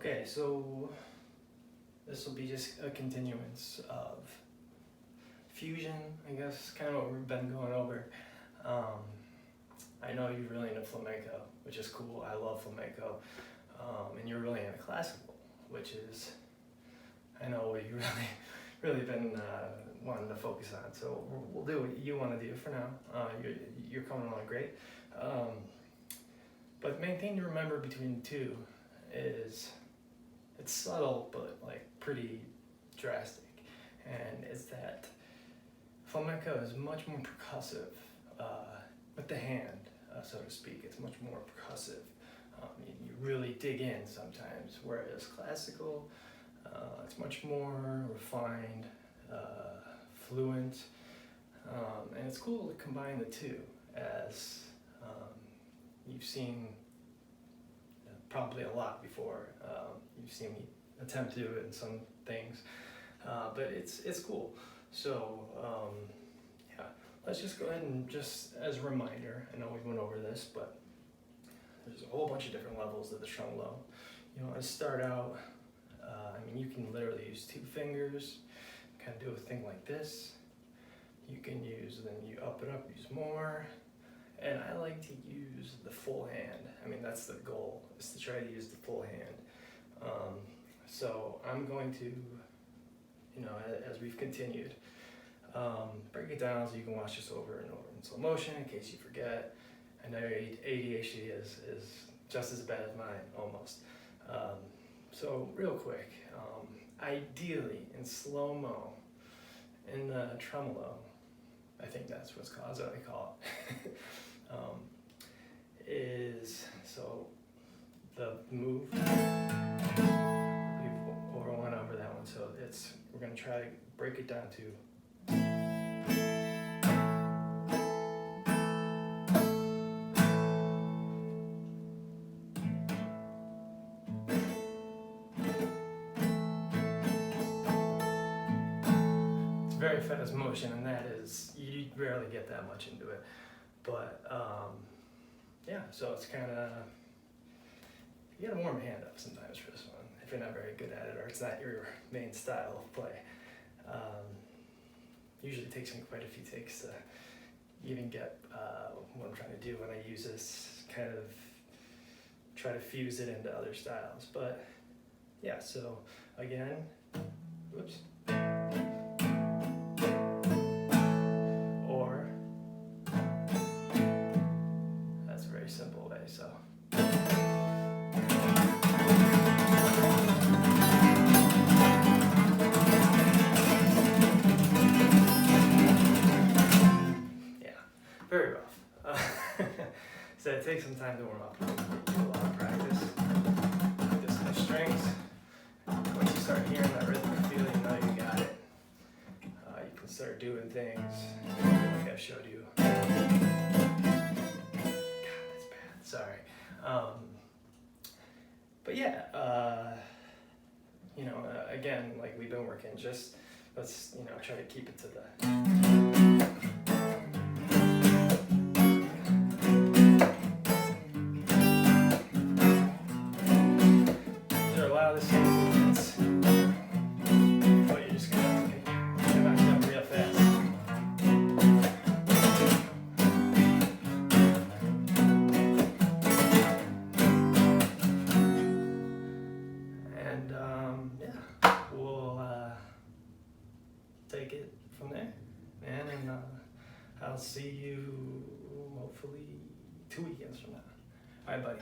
Okay, so this will be just a continuance of fusion, I guess, kind of what we've been going over. I know you're really into flamenco, which is cool. I love flamenco. And you're really into classical, which is, I know what you really been wanting to focus on. So we'll do what you want to do for now. You're coming along great. But the main thing to remember between the two is it's subtle, but like pretty drastic. And it's that flamenco is much more percussive with the hand, so to speak. It's much more percussive. You really dig in sometimes, whereas classical, it's much more refined, fluent, and it's cool to combine the two, as you've seen probably a lot before. You've seen me attempt to do it in some things, but it's cool. So yeah, let's just go ahead and, just as a reminder, I know we went over this, but there's a whole bunch of different levels of the tremolo. You know, I start out, I mean, you can literally use 2 fingers, kind of do a thing like this. You can use, then you up it up, use more. And I like to use the full hand. I mean, that's the goal, is to try to use the full hand. So I'm going to, you know, as we've continued, break it down so you can watch this over and over in slow motion in case you forget. I know your ADHD is just as bad as mine, almost. So real quick, ideally in slow-mo, in the tremolo, I think that's what's called, that's what I call it, is, so the move, we've went over that one, so we're going to try to break it down to very fast motion, and that is, you rarely get that much into it, but yeah, so it's kind of, you gotta warm your hand up sometimes for this one if you're not very good at it, or it's not your main style of play. Usually takes me quite a few takes to even get what I'm trying to do when I use this, kind of try to fuse it into other styles. But yeah, so again, whoops. Or, that's a very simple way, so. Very rough. So it takes some time to warm up. You do a lot of practice. Practice the strings. Once you start hearing that rhythmic feel, you know you got it. You can start doing things like I've showed you. God, that's bad. Sorry. But yeah, you know, again, like we've been working, just let's, you know, try to keep it to the. Take it from there, man, and I'll see you hopefully 2 weekends from now. All right, buddy.